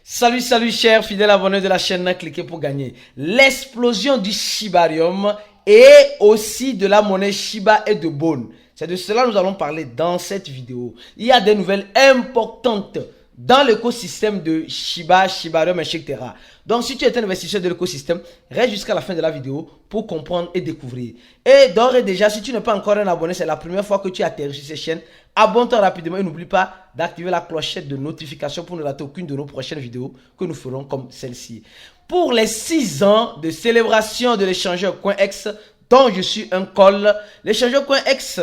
Salut chers fidèles abonnés de la chaîne, cliquez pour gagner. L'explosion du Shibarium et aussi de la monnaie Shiba et de Bone. C'est de cela que nous allons parler dans cette vidéo. Il y a des nouvelles importantes dans l'écosystème de Shiba, Shibarium, etc. Donc si tu es un investisseur de l'écosystème, reste jusqu'à la fin de la vidéo pour comprendre et découvrir. Et d'ores et déjà, si tu n'es pas encore un abonné, c'est la première fois que tu atterris sur cette chaîne, abonne-toi rapidement et n'oublie pas d'activer la clochette de notification pour ne rater aucune de nos prochaines vidéos que nous ferons comme celle-ci. Pour les 6 ans de célébration de l'échangeur CoinEx, dont je suis un call, l'échangeur CoinEx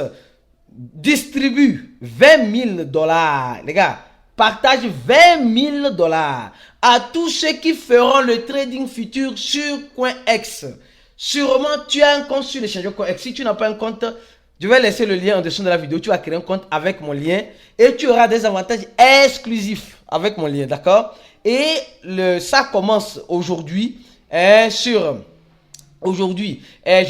distribue 20 000 $. Les gars, partage 20 000 $ à tous ceux qui feront le trading futur sur CoinEx. Sûrement, tu as un compte sur l'échangeur CoinEx. Si tu n'as pas un compte, je vais laisser le lien en dessous de la vidéo. Tu vas créer un compte avec mon lien et tu auras des avantages exclusifs avec mon lien, d'accord? Et ça commence aujourd'hui je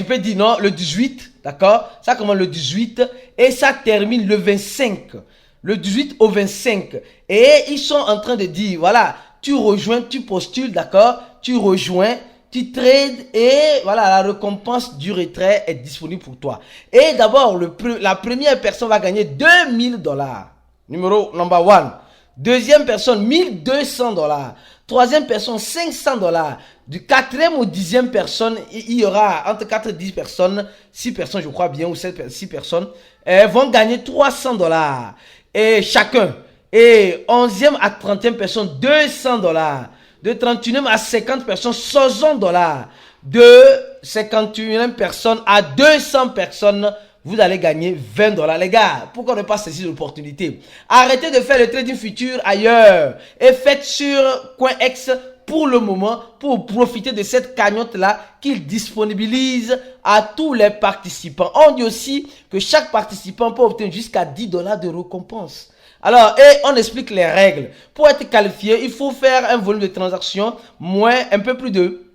peux dire non, le 18, d'accord? Ça commence le 18 et ça termine le 25. Le 18 au 25. Et ils sont en train de dire, voilà, tu rejoins, tu postules, d'accord? Tu rejoins, tu trades et voilà, la récompense du retrait est disponible pour toi. Et d'abord, la première personne va gagner 2 000 $. Numéro number 1. Deuxième personne, 1 200 $. Troisième personne, 500 $. Du quatrième au 10e personne, il y aura entre 4 et 10 personnes, 6 personnes, je crois bien, ou 6 personnes, vont gagner 300 $. Et chacun. Et 11e à 30e personne, 200 $. De 31e à 50 personnes, 60 $. De 51e personne à 200 personnes, vous allez gagner 20 $. Les gars, pourquoi ne pas saisir l'opportunité? Arrêtez de faire le trading futur ailleurs et faites sur CoinEx pour le moment pour profiter de cette cagnotte-là qu'il disponibilise à tous les participants. On dit aussi que chaque participant peut obtenir jusqu'à 10 $ de récompense. Alors, et on explique les règles. Pour être qualifié, il faut faire un volume de transaction un peu plus de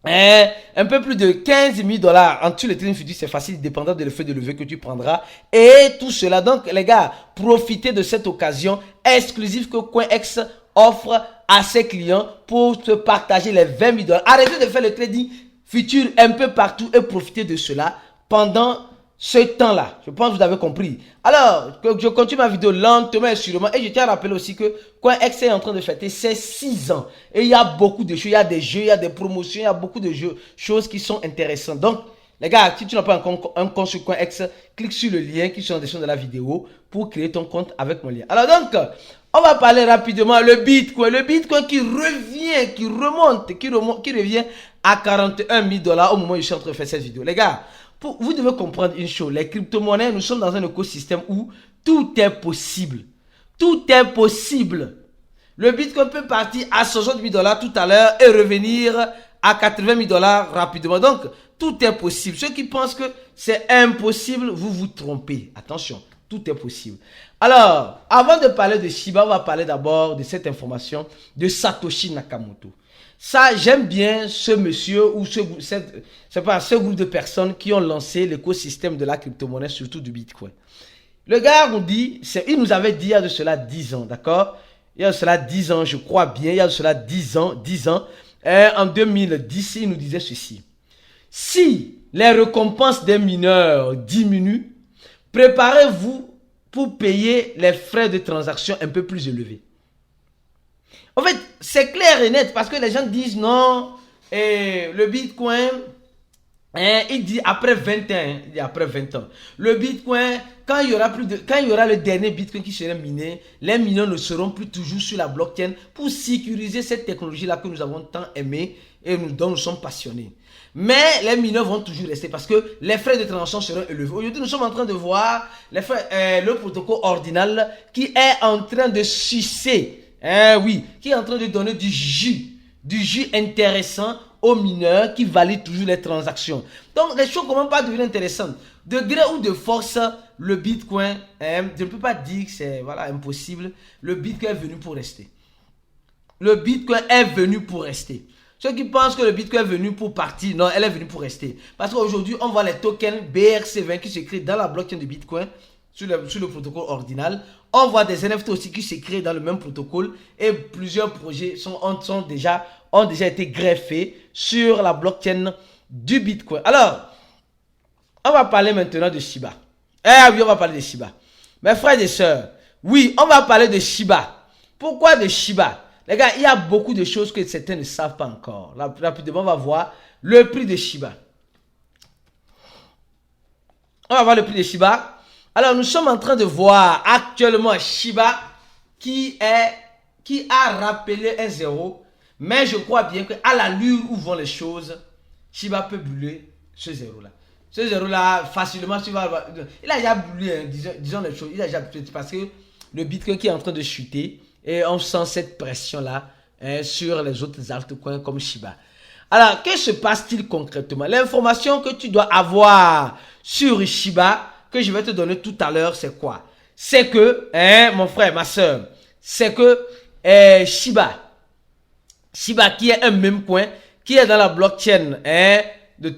15 000 $ en dessous les trading futurs, c'est facile, dépendant de l'effet de levier que tu prendras. Et tout cela. Donc, les gars, profitez de cette occasion exclusive que CoinEx offre à ses clients pour te partager les 20 000 $. Arrêtez de faire le trading futur un peu partout et profitez de cela pendant ce temps-là. Je pense que vous avez compris. Alors, je continue ma vidéo lentement et sûrement. Et je tiens à rappeler aussi que CoinEx est en train de fêter ses 6 ans. Et il y a beaucoup de choses. Il y a des jeux, il y a des promotions, il y a beaucoup de choses qui sont intéressantes. Donc, les gars, si tu n'as pas un compte sur CoinEx, clique sur le lien qui est en description de la vidéo pour créer ton compte avec mon lien. Alors donc, on va parler rapidement le Bitcoin. Le Bitcoin qui revient, qui revient à 41 000 $ au moment où je suis en train de faire cette vidéo. Les gars, vous devez comprendre une chose. Les crypto-monnaies, nous sommes dans un écosystème où tout est possible. Tout est possible. Le Bitcoin peut partir à 60 000 $ tout à l'heure et revenir à 80 000 $ rapidement. Donc, tout est possible. Ceux qui pensent que c'est impossible, vous vous trompez. Attention, tout est possible. Alors, avant de parler de Shiba, on va parler d'abord de cette information de Satoshi Nakamoto. Ça, j'aime bien ce monsieur ou ce groupe de personnes qui ont lancé l'écosystème de la crypto-monnaie, surtout du Bitcoin. Le gars nous dit, il nous avait dit il y a de cela 10 ans, d'accord? Il y a de cela 10 ans, je crois bien, il y a de cela 10 ans, en 2010, il nous disait ceci. Si les récompenses des mineurs diminuent, préparez-vous pour payer les frais de transaction un peu plus élevés. En fait, c'est clair et net parce que les gens disent non, et le Bitcoin, il dit après 20 ans, le Bitcoin, quand il y aura le dernier Bitcoin qui sera miné, les mineurs ne seront plus toujours sur la blockchain pour sécuriser cette technologie-là que nous avons tant aimée et dont nous sommes passionnés. Mais les mineurs vont toujours rester parce que les frais de transaction seront élevés. Aujourd'hui, nous sommes en train de voir le protocole ordinal qui est en train de sucer. Qui est en train de donner du jus intéressant aux mineurs qui valident toujours les transactions. Donc, les choses ne commencent pas à devenir intéressantes. De gré ou de force, le Bitcoin, je ne peux pas dire que c'est impossible. Le Bitcoin est venu pour rester. Le Bitcoin est venu pour rester. Ceux qui pensent que le Bitcoin est venu pour partir, non, elle est venue pour rester. Parce qu'aujourd'hui, on voit les tokens BRC20 qui se créent dans la blockchain du Bitcoin. sur le protocole ordinal. On voit des NFT aussi qui se créent dans le même protocole et plusieurs projets ont déjà été greffés sur la blockchain du Bitcoin. Alors, on va parler maintenant de Shiba. Oui, on va parler de Shiba. Mes frères et sœurs, oui, on va parler de Shiba. Pourquoi de Shiba? Les gars, il y a beaucoup de choses que certains ne savent pas encore. Rapidement, on va voir le prix de Shiba. On va voir le prix de Shiba. Alors, nous sommes en train de voir actuellement Shiba qui a rappelé un zéro. Mais je crois bien qu'à l'allure où vont les choses, Shiba peut brûler ce zéro-là. Ce zéro-là, facilement, il a déjà brûlé, hein, disons les choses. Il a déjà brûlé parce que le Bitcoin qui est en train de chuter et on sent cette pression-là sur les autres altcoins comme Shiba. Alors, que se passe-t-il concrètement? L'information que tu dois avoir sur Shiba, que je vais te donner tout à l'heure, c'est quoi? C'est que, mon frère, ma soeur, c'est que Shiba qui est un même coin, qui est dans la blockchain de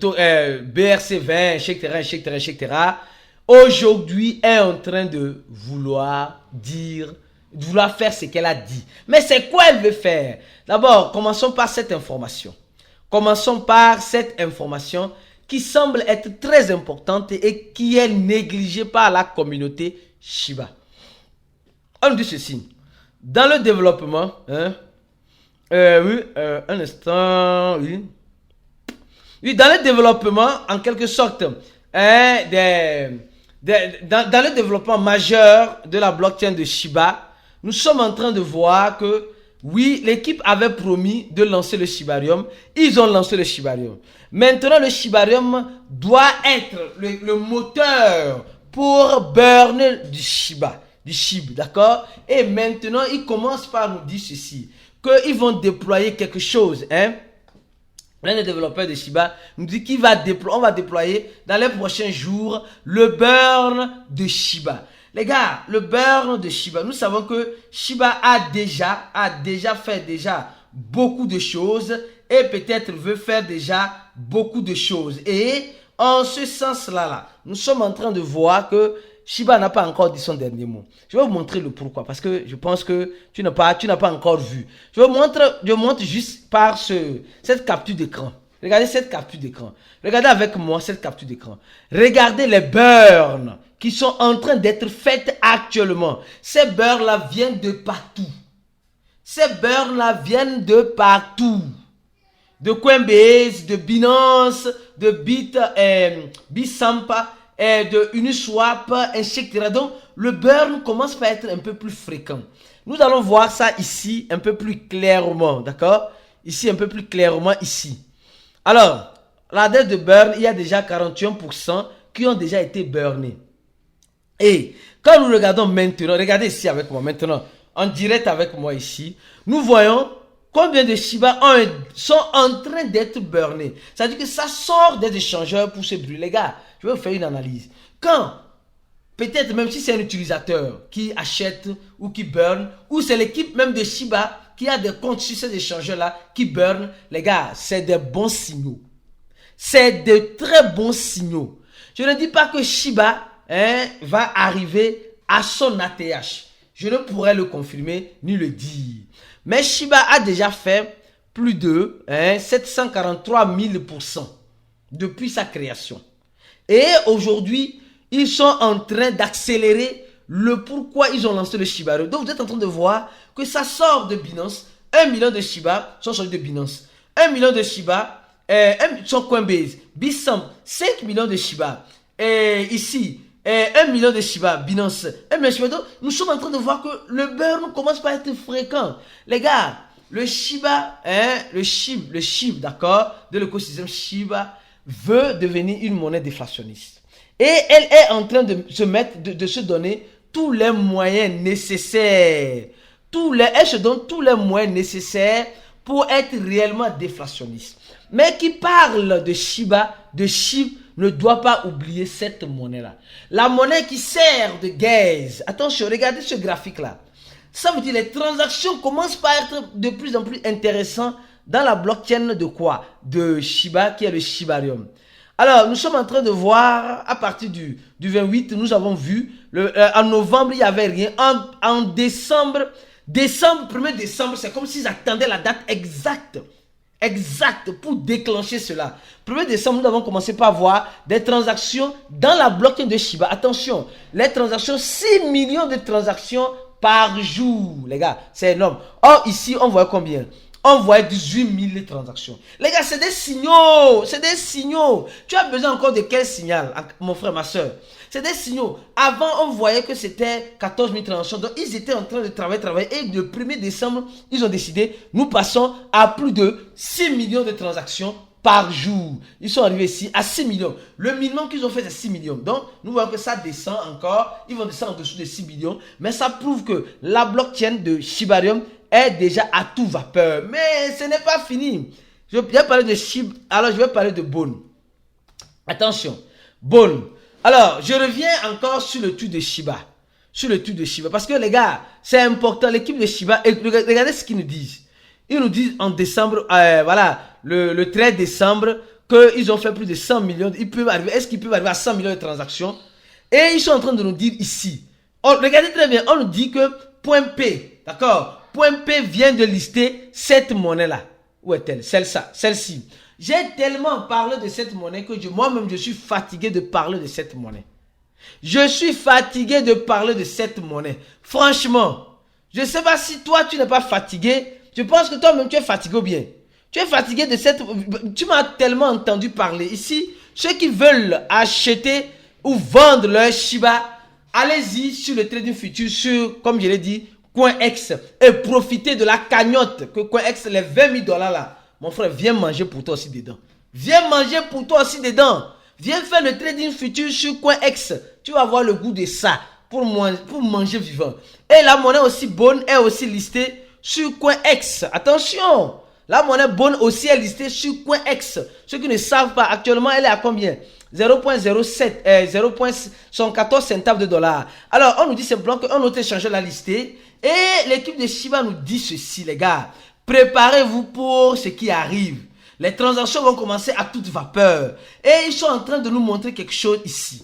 BRC20, etc., aujourd'hui est en train de vouloir faire ce qu'elle a dit. Mais c'est quoi elle veut faire? D'abord, commençons par cette information. Commençons par cette information qui semble être très importante et qui est négligée par la communauté Shiba. On dit ceci. Dans le développement, un instant, oui. Oui, dans le développement, en quelque sorte, dans le développement majeur de la blockchain de Shiba, nous sommes en train de voir que, oui, l'équipe avait promis de lancer le Shibarium. Ils ont lancé le Shibarium. Maintenant, le Shibarium doit être le moteur pour burn du Shiba, d'accord? Et maintenant, ils commencent par nous dire ceci, qu'ils vont déployer quelque chose, L'un des développeurs de Shiba nous dit qu'on va déployer dans les prochains jours le burn de Shiba. Les gars, le burn de Shiba, nous savons que Shiba a déjà fait beaucoup de choses et peut-être veut faire déjà beaucoup de choses. Et en ce sens-là, nous sommes en train de voir que Shiba n'a pas encore dit son dernier mot. Je vais vous montrer le pourquoi, parce que je pense que tu n'as pas encore vu. Je montre juste par cette capture d'écran. Regardez cette capture d'écran. Regardez avec moi cette capture d'écran. Regardez les burns qui sont en train d'être faites actuellement. Ces burns-là viennent de partout. Ces burns-là viennent de partout. De Coinbase, de Binance, de Bitsampa, de Uniswap, etc. Donc, le burn commence par être un peu plus fréquent. Nous allons voir ça ici un peu plus clairement, d'accord? Ici, un peu plus clairement, ici. Alors, la date de burn, il y a déjà 41% qui ont déjà été burnés. Et quand nous regardons maintenant, regardez ici avec moi maintenant, en direct avec moi ici, nous voyons combien de Shiba sont en train d'être burnés. C'est-à-dire que ça sort des échangeurs pour se brûler. Les gars, je vais vous faire une analyse. Quand, peut-être même si c'est un utilisateur qui achète ou qui burn, ou c'est l'équipe même de Shiba qui a des comptes sur ces échangeurs-là qui burn, les gars, c'est des bons signaux. C'est de très bons signaux. Je ne dis pas que Shiba va arriver à son ATH. Je ne pourrais le confirmer ni le dire. Mais Shiba a déjà fait plus de 743 000% depuis sa création. Et aujourd'hui, ils sont en train d'accélérer le pourquoi ils ont lancé le Shiba. Donc vous êtes en train de voir que ça sort de Binance. 1 million de Shiba sont sortis de Binance. 1 million de Shiba sont Coinbase. Bitstamp, 5 millions de Shiba. Et ici, 1 million de Shiba, Binance, 1 million de Shiba. Donc, nous sommes en train de voir que le burn commence par être fréquent. Les gars, le Shiba, le SHIB, d'accord, de l'écosystème Shiba, veut devenir une monnaie déflationniste. Et elle est en train de se donner tous les moyens nécessaires. Elle se donne tous les moyens nécessaires pour être réellement déflationniste. Mais qui parle de Shiba, de SHIB, ne doit pas oublier cette monnaie-là. La monnaie qui sert de gaz. Attention, regardez ce graphique-là. Ça veut dire que les transactions commencent par être de plus en plus intéressantes dans la blockchain de quoi? De Shiba, qui est le Shibarium. Alors, nous sommes en train de voir, à partir du 28, nous avons vu, en novembre, il n'y avait rien. En décembre, 1er décembre, c'est comme s'ils attendaient la date exacte pour déclencher cela. 1er décembre, nous avons commencé par voir des transactions dans la blockchain de Shiba. Attention, les transactions, 6 millions de transactions par jour. Les gars, c'est énorme. Or, ici, on voit combien? On voit 18 000 transactions. Les gars, c'est des signaux. C'est des signaux. Tu as besoin encore de quel signal, mon frère, ma soeur? C'est des signaux. Avant, on voyait que c'était 14 000 transactions. Donc, ils étaient en train de travailler. Et le 1er décembre, ils ont décidé, nous passons à plus de 6 millions de transactions par jour. Ils sont arrivés ici à 6 millions. Le minimum qu'ils ont fait, c'est 6 millions. Donc, nous voyons que ça descend encore. Ils vont descendre en dessous de 6 millions. Mais ça prouve que la blockchain de Shibarium est déjà à toute vapeur. Mais ce n'est pas fini. Je vais parler de Shiba. Alors, je vais parler de Bone. Attention. Bone. Alors, je reviens encore sur le truc de Shiba. Parce que les gars, c'est important. L'équipe de Shiba, regardez ce qu'ils nous disent. Ils nous disent en décembre, voilà, le 13 décembre, qu'ils ont fait plus de 100 millions. Est-ce qu'ils peuvent arriver à 100 millions de transactions? Et ils sont en train de nous dire ici. Regardez très bien, on nous dit que point P, d'accord? Point P vient de lister cette monnaie-là. Où est-elle? Celle-ci. J'ai tellement parlé de cette monnaie que moi-même, je suis fatigué de parler de cette monnaie. Je suis fatigué de parler de cette monnaie. Franchement, je ne sais pas si toi, tu n'es pas fatigué. Je pense que toi-même, tu es fatigué ou bien. Tu es fatigué de cette... Tu m'as tellement entendu parler. Ici, ceux qui veulent acheter ou vendre leur Shiba, allez-y sur le trading futur, sur, comme je l'ai dit, CoinEx, et profitez de la cagnotte que CoinEx, les 20 000 $ là. Mon frère, viens manger pour toi aussi dedans. Viens manger pour toi aussi dedans. Viens faire le trading futur sur CoinEx. Tu vas avoir le goût de ça pour manger vivant. Et la monnaie aussi bonne est aussi listée sur CoinEx. Attention, la monnaie bonne aussi est listée sur CoinEx. Ceux qui ne savent pas, actuellement, elle est à combien? 0.07, 0.14 centaves de dollars. Alors, on nous dit simplement qu'un autre échangeur l'a listé. Et l'équipe de Shiba nous dit ceci, les gars. Préparez-vous pour ce qui arrive. Les transactions vont commencer à toute vapeur. Et ils sont en train de nous montrer quelque chose ici.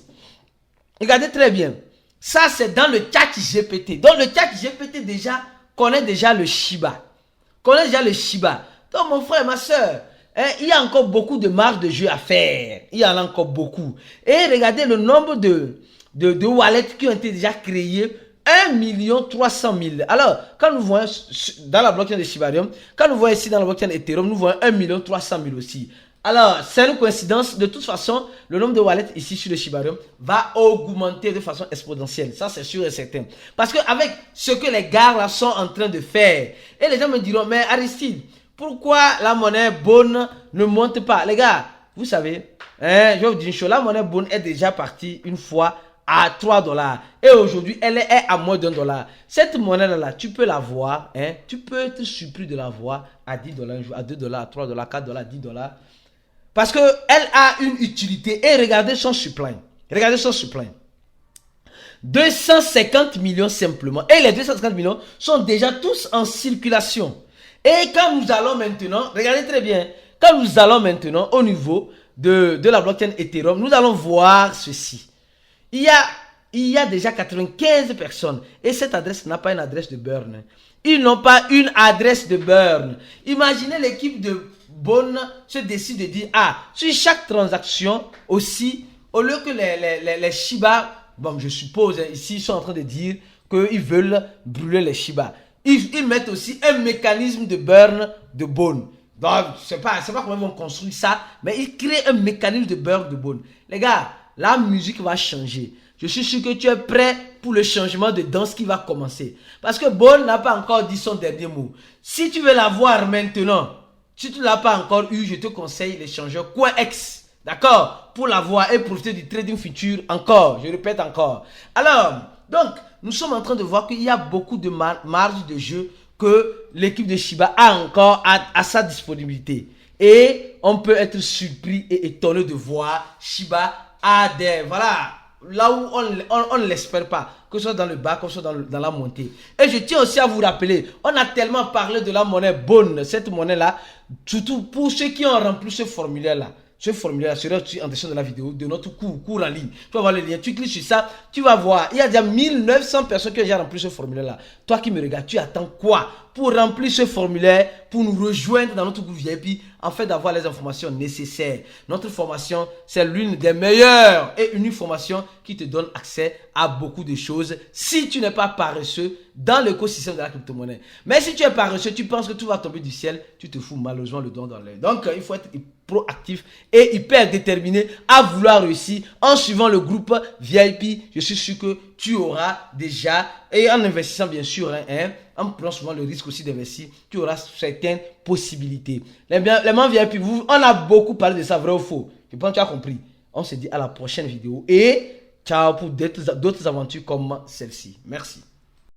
Regardez très bien. Ça, c'est dans le chat GPT. Donc, le chat GPT déjà connaît déjà le Shiba. Donc, mon frère et ma soeur, il y a encore beaucoup de marge de jeu à faire. Il y en a encore beaucoup. Et regardez le nombre de wallets qui ont été déjà créés. 1 300 000. Alors, quand nous voyons dans la blockchain de Shibarium, quand nous voyons ici dans la blockchain Ethereum, nous voyons 1 300 000 aussi. Alors, c'est une coïncidence. De toute façon, le nombre de wallets ici sur le Shibarium va augmenter de façon exponentielle. Ça, c'est sûr et certain. Parce qu'avec ce que les gars là sont en train de faire, et les gens me diront, mais Aristide, pourquoi la monnaie bonne ne monte pas? Les gars, vous savez, je vais vous dire une chose, la monnaie bonne est déjà partie une fois à 3 $. Et aujourd'hui, elle est à moins d'1 $. Cette monnaie-là, tu peux la voir, tu peux être surpris de la voir à 10 $, à 2 $, à 3 $, 4 $, 10 $. Parce qu'elle a une utilité. Et regardez son supply. 250 millions simplement. Et les 250 millions sont déjà tous en circulation. Et quand nous allons maintenant, regardez très bien, quand nous allons maintenant au niveau de la blockchain Ethereum, nous allons voir ceci. Il y a déjà 95 personnes. Et cette adresse n'a pas une adresse de burn. Ils n'ont pas une adresse de burn. Imaginez l'équipe de Bone se décide de dire, sur chaque transaction aussi, au lieu que les Shiba, bon je suppose, ici ils sont en train de dire qu'ils veulent brûler les Shiba. Ils mettent aussi un mécanisme de burn de Bone. Donc, je ne sais pas comment ils vont construire ça, mais ils créent un mécanisme de burn de Bone. Les gars, la musique va changer. Je suis sûr que tu es prêt pour le changement de danse qui va commencer. Parce que Bone n'a pas encore dit son dernier mot. Si tu veux la voir maintenant, si tu ne l'as pas encore eu, je te conseille l'échangeur CoinEx. D'accord? Pour la voir et profiter du trading futur encore. Je répète encore. Alors, donc, nous sommes en train de voir qu'il y a beaucoup de marge de jeu que l'équipe de Shiba a encore à sa disponibilité. Et on peut être surpris et étonné de voir Shiba à des... Voilà, là où on ne l'espère pas, que ce soit dans le bas, que ce soit dans la montée. Et je tiens aussi à vous rappeler, on a tellement parlé de la monnaie bonne, cette monnaie-là, surtout pour ceux qui ont rempli ce formulaire-là. Ce formulaire sera en description de la vidéo de notre cours en ligne. Tu vas voir le lien, tu cliques sur ça, tu vas voir. Il y a déjà 1900 personnes qui ont déjà rempli ce formulaire-là. Toi qui me regardes, tu attends quoi pour remplir ce formulaire, pour nous rejoindre dans notre groupe VIP, en fait d'avoir les informations nécessaires. Notre formation, c'est l'une des meilleures et une formation qui te donne accès à beaucoup de choses si tu n'es pas paresseux dans l'écosystème de la crypto-monnaie. Mais si tu es paresseux, tu penses que tout va tomber du ciel, tu te fous malheureusement le doigt dans l'œil. Donc, il faut être proactif et hyper déterminé à vouloir réussir en suivant le groupe VIP. Je suis sûr que tu auras déjà, et en investissant bien sûr, en prenant souvent le risque aussi d'investir, tu auras certaines possibilités. Les membres VIP, on a beaucoup parlé de ça, vrai ou faux? Je pense que tu as compris. On se dit à la prochaine vidéo et ciao pour d'autres aventures comme celle-ci. Merci.